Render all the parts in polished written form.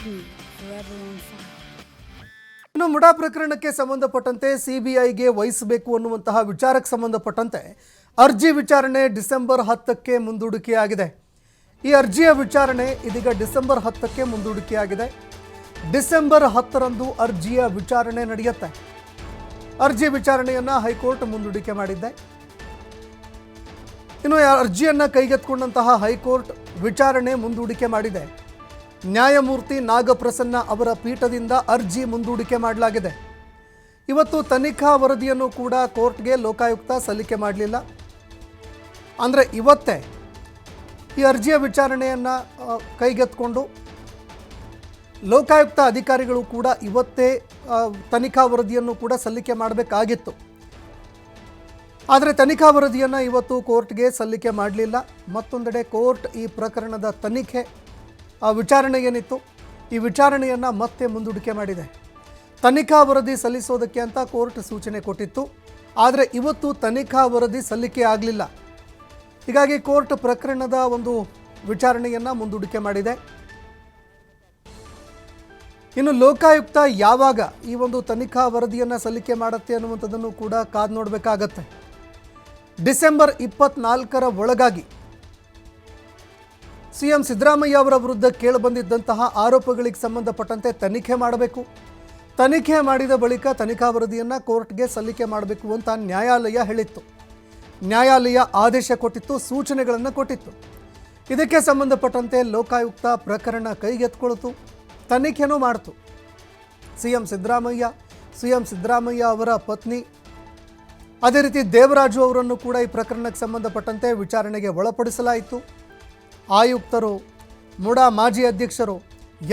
forever on fire. ಇನ್ನು ಮುಡಾ ಪ್ರಕರಣಕ್ಕೆ ಸಂಬಂಧಪಟ್ಟಂತೆ ಸಿಬಿಐಗೆ ವಹಿಸಬೇಕು ಅನ್ನುವಂತಹ ವಿಚಾರಕ್ಕೆ ಸಂಬಂಧಪಟ್ಟಂತೆ ಅರ್ಜಿ ವಿಚಾರಣೆ ಡಿಸೆಂಬರ್ 10ಕ್ಕೆ ಮುಂದೂಡಿಕೆಯಾಗಿದೆ. ಈ ಅರ್ಜಿಯ ವಿಚಾರಣೆ ಇದೀಗ ಡಿಸೆಂಬರ್ 10ಕ್ಕೆ ಮುಂದೂಡಿಕೆಯಾಗಿದೆ. ಡಿಸೆಂಬರ್ 10ರಂದು ಅರ್ಜಿಯ ವಿಚಾರಣೆ ನಡೆಯುತ್ತೆ. ಅರ್ಜಿ ವಿಚಾರಣೆಯನ್ನು ಹೈಕೋರ್ಟ್ ಮುಂದೂಡಿಕೆ ಮಾಡಿದೆ. ಇನ್ನು ಅರ್ಜಿಯನ್ನು ಕೈಗೆತ್ತಿಕೊಂಡಂತಹ ಹೈಕೋರ್ಟ್ ವಿಚಾರಣೆ ಮುಂದೂಡಿಕೆ ಮಾಡಿದೆ. ನ್ಯಾಯಮೂರ್ತಿ ನಾಗಪ್ರಸನ್ನ ಅವರ ಪೀಠದಿಂದ ಅರ್ಜಿ ಮುಂದೂಡಿಕೆ ಮಾಡಲಾಗಿದೆ. ಇವತ್ತು ತನಿಖಾ ವರದಿಯನ್ನು ಕೂಡ ಕೋರ್ಟ್ಗೆ ಲೋಕಾಯುಕ್ತ ಸಲ್ಲಿಕೆ ಮಾಡಲಿಲ್ಲ. ಅಂದರೆ ಇವತ್ತೇ ಈ ಅರ್ಜಿಯ ವಿಚಾರಣೆಯನ್ನು ಕೈಗೆತ್ತಿಕೊಂಡು ಲೋಕಾಯುಕ್ತ ಅಧಿಕಾರಿಗಳು ಕೂಡ ಇವತ್ತೇ ತನಿಖಾ ವರದಿಯನ್ನು ಕೂಡ ಸಲ್ಲಿಕೆ ಮಾಡಬೇಕಾಗಿತ್ತು. ಆದರೆ ತನಿಖಾ ವರದಿಯನ್ನು ಇವತ್ತು ಕೋರ್ಟ್ಗೆ ಸಲ್ಲಿಕೆ ಮಾಡಲಿಲ್ಲ. ಮತ್ತೊಂದೆಡೆ ಕೋರ್ಟ್ ಈ ಪ್ರಕರಣದ ತನಿಖೆ ವಿಚಾರಣೆ ಏನಿತ್ತು ಈ ವಿಚಾರಣೆಯನ್ನು ಮತ್ತೆ ಮುಂದೂಡಿಕೆ ಮಾಡಿದೆ. ತನಿಖಾ ವರದಿ ಸಲ್ಲಿಸೋದಕ್ಕೆ ಅಂತ ಕೋರ್ಟ್ ಸೂಚನೆ ಕೊಟ್ಟಿತ್ತು. ಆದರೆ ಇವತ್ತು ತನಿಖಾ ವರದಿ ಸಲ್ಲಿಕೆ ಆಗಲಿಲ್ಲ. ಹೀಗಾಗಿ ಕೋರ್ಟ್ ಪ್ರಕರಣದ ಒಂದು ವಿಚಾರಣೆಯನ್ನು ಮುಂದೂಡಿಕೆ ಮಾಡಿದೆ. ಇನ್ನು ಲೋಕಾಯುಕ್ತ ಯಾವಾಗ ಈ ಒಂದು ತನಿಖಾ ವರದಿಯನ್ನು ಸಲ್ಲಿಕೆ ಮಾಡುತ್ತೆ ಅನ್ನುವಂಥದ್ದನ್ನು ಕೂಡ ಕಾದು ನೋಡಬೇಕಾಗತ್ತೆ. ಡಿಸೆಂಬರ್ 24ರ ಒಳಗಾಗಿ ಸಿಎಂ ಸಿದ್ದರಾಮಯ್ಯ ಅವರ ವಿರುದ್ಧ ಕೇಳಿಬಂದಿದ್ದಂತಹ ಆರೋಪಗಳಿಗೆ ಸಂಬಂಧಪಟ್ಟಂತೆ ತನಿಖೆ ಮಾಡಬೇಕು. ತನಿಖೆ ಮಾಡಿದ ಬಳಿಕ ತನಿಖಾ ವರದಿಯನ್ನು ಕೋರ್ಟ್ಗೆ ಸಲ್ಲಿಕೆ ಮಾಡಬೇಕು ಅಂತ ನ್ಯಾಯಾಲಯ ಹೇಳಿತ್ತು. ನ್ಯಾಯಾಲಯ ಆದೇಶ ಕೊಟ್ಟಿತ್ತು, ಸೂಚನೆಗಳನ್ನು ಕೊಟ್ಟಿತ್ತು. ಇದಕ್ಕೆ ಸಂಬಂಧಪಟ್ಟಂತೆ ಲೋಕಾಯುಕ್ತ ಪ್ರಕರಣ ಕೈಗೆತ್ತಿಕೊಳ್ತು, ತನಿಖೆನೂ ಮಾಡ್ತು. ಸಿಎಂ ಸಿದ್ದರಾಮಯ್ಯ ಅವರ ಪತ್ನಿ ಅದೇ ರೀತಿ ದೇವರಾಜು ಅವರನ್ನು ಕೂಡ ಈ ಪ್ರಕರಣಕ್ಕೆ ಸಂಬಂಧಪಟ್ಟಂತೆ ವಿಚಾರಣೆಗೆ ಒಳಪಡಿಸಲಾಯಿತು. ಆಯುಕ್ತರು, ಮುಡಾ ಮಾಜಿ ಅಧ್ಯಕ್ಷರು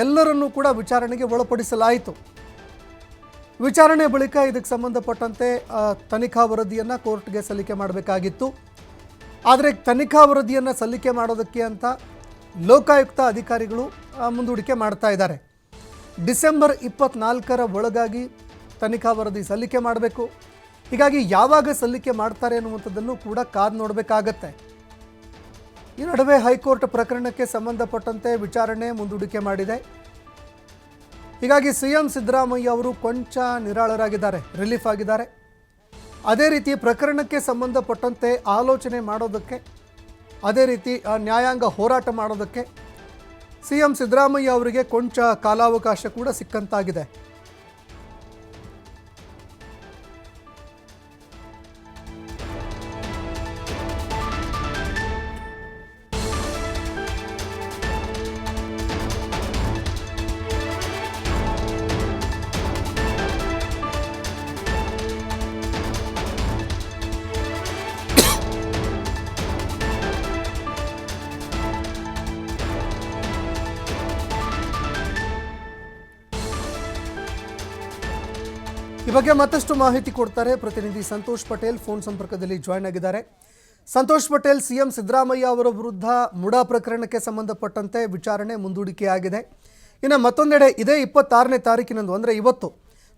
ಎಲ್ಲರನ್ನೂ ಕೂಡ ವಿಚಾರಣೆಗೆ ಒಳಪಡಿಸಲಾಯಿತು. ವಿಚಾರಣೆ ಬಳಿಕ ಇದಕ್ಕೆ ಸಂಬಂಧಪಟ್ಟಂತೆ ತನಿಖಾ ವರದಿಯನ್ನು ಕೋರ್ಟ್ಗೆ ಸಲ್ಲಿಕೆ ಮಾಡಬೇಕಾಗಿತ್ತು. ಆದರೆ ತನಿಖಾ ವರದಿಯನ್ನು ಸಲ್ಲಿಕೆ ಮಾಡೋದಕ್ಕೆ ಅಂತ ಲೋಕಾಯುಕ್ತ ಅಧಿಕಾರಿಗಳು ಮುಂದೂಡಿಕೆ ಮಾಡ್ತಾ ಇದ್ದಾರೆ. ಡಿಸೆಂಬರ್ 24ರ ಒಳಗಾಗಿ ತನಿಖಾ ವರದಿ ಸಲ್ಲಿಕೆ ಮಾಡಬೇಕು. ಹೀಗಾಗಿ ಯಾವಾಗ ಸಲ್ಲಿಕೆ ಮಾಡ್ತಾರೆ ಅನ್ನುವಂಥದ್ದನ್ನು ಕೂಡ ಕಾದು ನೋಡಬೇಕಾಗತ್ತೆ. ಈ ನಡುವೆ ಹೈಕೋರ್ಟ್ ಪ್ರಕರಣಕ್ಕೆ ಸಂಬಂಧಪಟ್ಟಂತೆ ವಿಚಾರಣೆ ಮುಂದೂಡಿಕೆ ಮಾಡಿದೆ. ಹೀಗಾಗಿ ಸಿಎಂ ಸಿದ್ದರಾಮಯ್ಯ ಅವರು ಕೊಂಚ ನಿರಾಳರಾಗಿದ್ದಾರೆ, ರಿಲೀಫ್ ಆಗಿದ್ದಾರೆ. ಅದೇ ರೀತಿ ಪ್ರಕರಣಕ್ಕೆ ಸಂಬಂಧಪಟ್ಟಂತೆ ಆಲೋಚನೆ ಮಾಡೋದಕ್ಕೆ, ಅದೇ ರೀತಿ ನ್ಯಾಯಾಂಗ ಹೋರಾಟ ಮಾಡೋದಕ್ಕೆ ಸಿಎಂ ಸಿದ್ದರಾಮಯ್ಯ ಅವರಿಗೆ ಕೊಂಚ ಕಾಲಾವಕಾಶ ಕೂಡ ಸಿಕ್ಕಂತಾಗಿದೆ. ಈ ಬಗ್ಗೆ ಮತ್ತಷ್ಟು ಮಾಹಿತಿ ಕೊಡ್ತಾರೆ ಪ್ರತಿನಿಧಿ ಸಂತೋಷ್ ಪಟೇಲ್, ಫೋನ್ ಸಂಪರ್ಕದಲ್ಲಿ ಜಾಯ್ನ್ ಆಗಿದ್ದಾರೆ. ಸಂತೋಷ್ ಪಟೇಲ್, ಸಿಎಂ ಸಿದ್ದರಾಮಯ್ಯ ಅವರ ವಿರುದ್ಧ ಮುಡಾ ಪ್ರಕರಣಕ್ಕೆ ಸಂಬಂಧಪಟ್ಟಂತೆ ವಿಚಾರಣೆ ಮುಂದೂಡಿಕೆಯಾಗಿದೆ. ಇನ್ನು ಮತ್ತೊಂದೆಡೆ ಇದೇ 26ನೇ ತಾರೀಕಿನಂದು ಅಂದರೆ ಇವತ್ತು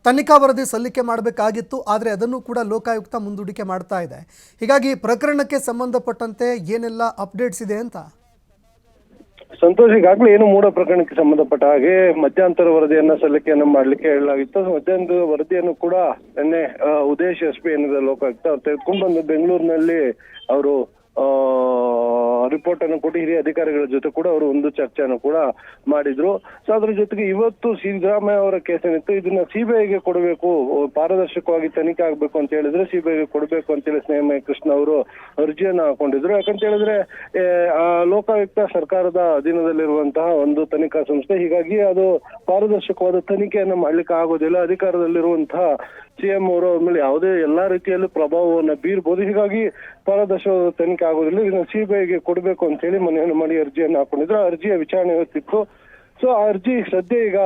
ತನಿಖಾ ವರದಿ ಸಲ್ಲಿಕೆ ಮಾಡಬೇಕಾಗಿತ್ತು. ಆದರೆ ಅದನ್ನು ಕೂಡ ಲೋಕಾಯುಕ್ತ ಮುಂದೂಡಿಕೆ ಮಾಡ್ತಾ ಇದೆ. ಹೀಗಾಗಿ ಪ್ರಕರಣಕ್ಕೆ ಸಂಬಂಧಪಟ್ಟಂತೆ ಏನೆಲ್ಲ ಅಪ್ಡೇಟ್ಸ್ ಇದೆ ಅಂತ? ಸಂತೋಷ್, ಈಗಾಗಲೇ ಏನು ಮೂಡ ಪ್ರಕರಣಕ್ಕೆ ಸಂಬಂಧಪಟ್ಟ ಹಾಗೆ ಮಧ್ಯಂತರ ವರದಿಯನ್ನ ಸಲ್ಲಿಕೆಯನ್ನ ಮಾಡ್ಲಿಕ್ಕೆ ಹೇಳಲಾಗಿತ್ತು. ಮಧ್ಯಂತರ ವರದಿಯನ್ನು ಕೂಡ ನಿನ್ನೆ ಉದೇಶ್ ಎಸ್ ಪಿ ಏನಿದೆ ಲೋಕಾಯುಕ್ತ ಅವ್ರು ತೆಗೆದುಕೊಂಡು ಬಂದು ಬೆಂಗಳೂರಿನಲ್ಲಿ ಅವರು ರಿಪೋರ್ಟ್ ಅನ್ನು ಕೊಟ್ಟು ಹಿರಿಯ ಅಧಿಕಾರಿಗಳ ಜೊತೆ ಕೂಡ ಅವರು ಒಂದು ಚರ್ಚೆಯನ್ನು ಕೂಡ ಮಾಡಿದ್ರು. ಸೊ ಅದ್ರ ಜೊತೆಗೆ ಇವತ್ತು ಸಿದ್ದರಾಮಯ್ಯ ಅವರ ಕೇಸ್ ಏನಿತ್ತು ಇದನ್ನ ಸಿಬಿಐಗೆ ಕೊಡಬೇಕು, ಪಾರದರ್ಶಕವಾಗಿ ತನಿಖೆ ಆಗ್ಬೇಕು ಅಂತ ಹೇಳಿದ್ರೆ ಸಿಬಿಐಗೆ ಕೊಡಬೇಕು ಅಂತೇಳಿ ಸ್ನೇಹಮಯ ಕೃಷ್ಣ ಅವರು ಅರ್ಜಿಯನ್ನ ಹಾಕೊಂಡಿದ್ರು. ಯಾಕಂತ ಹೇಳಿದ್ರೆ ಲೋಕಾಯುಕ್ತ ಸರ್ಕಾರದ ಅಧೀನದಲ್ಲಿರುವಂತಹ ಒಂದು ತನಿಖಾ ಸಂಸ್ಥೆ, ಹೀಗಾಗಿ ಅದು ಪಾರದರ್ಶಕವಾದ ತನಿಖೆಯನ್ನ ಮಾಡ್ಲಿಕ್ಕೆ ಆಗೋದಿಲ್ಲ. ಅಧಿಕಾರದಲ್ಲಿರುವಂತಹ ಸಿಎಂ ಅವರು ಅವ್ರ ಮೇಲೆ ಯಾವುದೇ ಎಲ್ಲಾ ರೀತಿಯಲ್ಲೂ ಪ್ರಭಾವವನ್ನ ಬೀರ್ಬೋದು. ಹೀಗಾಗಿ ಪಾರದರ್ಶಕವಾದ ತನಿಖೆ ಆಗೋದಿಲ್ಲ, ಇದನ್ನ ಸಿಬಿಐಗೆ ಕೊಡಬೇಕು ಅಂತ ಹೇಳಿ ಮನೆಯನ್ನು ಮಾಡಿ ಅರ್ಜಿಯನ್ನು ಹಾಕೊಂಡಿದ್ರು. ಅರ್ಜಿಯ ವಿಚಾರಣೆ ಇವತ್ತಿತ್ತು. ಸೊ ಆ ಅರ್ಜಿ ಸದ್ಯ ಈಗ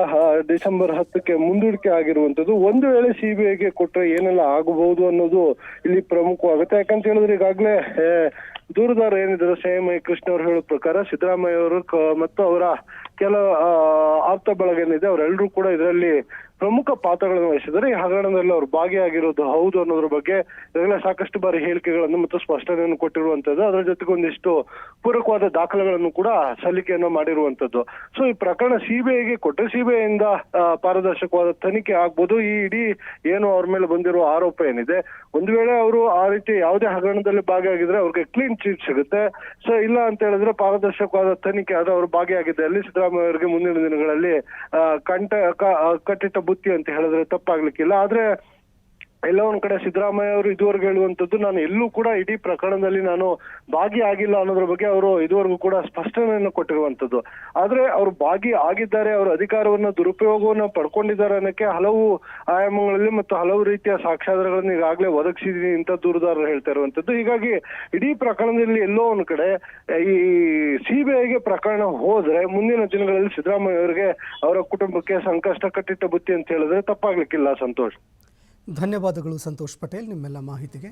ಡಿಸೆಂಬರ್ 10ಕ್ಕೆ ಮುಂದೂಡಿಕೆ ಆಗಿರುವಂತದ್ದು. ಒಂದು ವೇಳೆ ಸಿಬಿಐಗೆ ಕೊಟ್ರೆ ಏನೆಲ್ಲ ಆಗಬಹುದು ಅನ್ನೋದು ಇಲ್ಲಿ ಪ್ರಮುಖವಾಗುತ್ತೆ. ಯಾಕಂತ ಹೇಳಿದ್ರೆ ಈಗಾಗಲೇ ದೂರದಾರ ಏನಿದ್ರು ಸ್ನೇಹಮಯ ಕೃಷ್ಣ ಅವರು ಹೇಳೋ ಪ್ರಕಾರ ಸಿದ್ದರಾಮಯ್ಯ ಅವರು ಮತ್ತು ಅವರ ಕೆಲ ಆಪ್ತ ಬಳಗ ಏನಿದೆ ಅವರೆಲ್ಲರೂ ಕೂಡ ಇದರಲ್ಲಿ ಪ್ರಮುಖ ಪಾತ್ರಗಳನ್ನು ವಹಿಸಿದರೆ ಈ ಹಗರಣದಲ್ಲಿ ಅವರು ಭಾಗಿಯಾಗಿರೋದು ಹೌದು ಅನ್ನೋದ್ರ ಬಗ್ಗೆ ಈಗಾಗಲೇ ಸಾಕಷ್ಟು ಬಾರಿ ಹೇಳಿಕೆಗಳನ್ನು ಮತ್ತು ಸ್ಪಷ್ಟನೆಯನ್ನು ಕೊಟ್ಟಿರುವಂತದ್ದು. ಅದರ ಜೊತೆಗೆ ಒಂದಿಷ್ಟು ಪೂರಕವಾದ ದಾಖಲೆಗಳನ್ನು ಕೂಡ ಸಲ್ಲಿಕೆಯನ್ನು ಮಾಡಿರುವಂತದ್ದು. ಸೊ ಈ ಪ್ರಕರಣ ಸಿಬಿಐಗೆ ಕೊಟ್ಟರೆ ಸಿಬಿಐ ಇಂದ ಪಾರದರ್ಶಕವಾದ ತನಿಖೆ ಆಗ್ಬೋದು. ಈ ಇಡೀ ಏನು ಅವ್ರ ಮೇಲೆ ಬಂದಿರುವ ಆರೋಪ ಏನಿದೆ, ಒಂದು ವೇಳೆ ಅವರು ಆ ರೀತಿ ಯಾವುದೇ ಹಗರಣದಲ್ಲಿ ಭಾಗಿಯಾಗಿದ್ರೆ ಅವ್ರಿಗೆ ಕ್ಲೀನ್ ಚೀಟ್ ಸಿಗುತ್ತೆ. ಸೊ ಇಲ್ಲ ಅಂತ ಹೇಳಿದ್ರೆ ಪಾರದರ್ಶಕವಾದ ತನಿಖೆ ಅದು ಅವರು ಭಾಗಿಯಾಗಿದ್ದಲ್ಲಿ ಸಿದ್ದರಾಮಯ್ಯ ಅವರಿಗೆ ಮುಂದಿನ ದಿನಗಳಲ್ಲಿ ಕಟ್ಟಿಟ್ಟ ಬುತ್ತಿ ಅಂತ ಹೇಳಿದ್ರೆ ತಪ್ಪಾಗ್ಲಿಕ್ಕಿಲ್ಲ. ಆದ್ರೆ ಎಲ್ಲ ಒಂದ್ ಕಡೆ ಸಿದ್ದರಾಮಯ್ಯ ಅವರು ಇದುವರೆಗೂ ಹೇಳುವಂತದ್ದು, ನಾನು ಎಲ್ಲೂ ಕೂಡ ಇಡೀ ಪ್ರಕರಣದಲ್ಲಿ ನಾನು ಭಾಗಿಯಾಗಿಲ್ಲ ಅನ್ನೋದ್ರ ಬಗ್ಗೆ ಅವರು ಇದುವರೆಗೂ ಕೂಡ ಸ್ಪಷ್ಟನೆಯನ್ನು ಕೊಟ್ಟಿರುವಂತದ್ದು. ಆದ್ರೆ ಅವರು ಭಾಗಿ ಆಗಿದ್ದಾರೆ, ಅವರು ಅಧಿಕಾರವನ್ನ ದುರುಪಯೋಗವನ್ನ ಪಡ್ಕೊಂಡಿದ್ದಾರೆ ಅನ್ನೋಕೆ ಹಲವು ಆಯಾಮಗಳಲ್ಲಿ ಮತ್ತು ಹಲವು ರೀತಿಯ ಸಾಕ್ಷ್ಯಾಧಾರಗಳನ್ನು ಈಗಾಗಲೇ ಒದಗಿಸಿದೀನಿ ಅಂತ ದೂರುದಾರರು ಹೇಳ್ತಾ ಇರುವಂತದ್ದು. ಹೀಗಾಗಿ ಇಡೀ ಪ್ರಕರಣದಲ್ಲಿ ಎಲ್ಲೋ ಒಂದ್ ಕಡೆ ಈ ಸಿಬಿಐಗೆ ಪ್ರಕರಣ ಹೋದ್ರೆ ಮುಂದಿನ ದಿನಗಳಲ್ಲಿ ಸಿದ್ದರಾಮಯ್ಯ ಅವರಿಗೆ ಅವರ ಕುಟುಂಬಕ್ಕೆ ಸಂಕಷ್ಟ ಕಟ್ಟಿಟ್ಟ ಬುತ್ತಿ ಅಂತ ಹೇಳಿದ್ರೆ ತಪ್ಪಾಗ್ಲಿಕ್ಕಿಲ್ಲ. ಸಂತೋಷ್, ಧನ್ಯವಾದಗಳು ಸಂತೋಷ್ ಪಟೇಲ್ ನಿಮ್ಮೆಲ್ಲ ಮಾಹಿತಿಗೆ.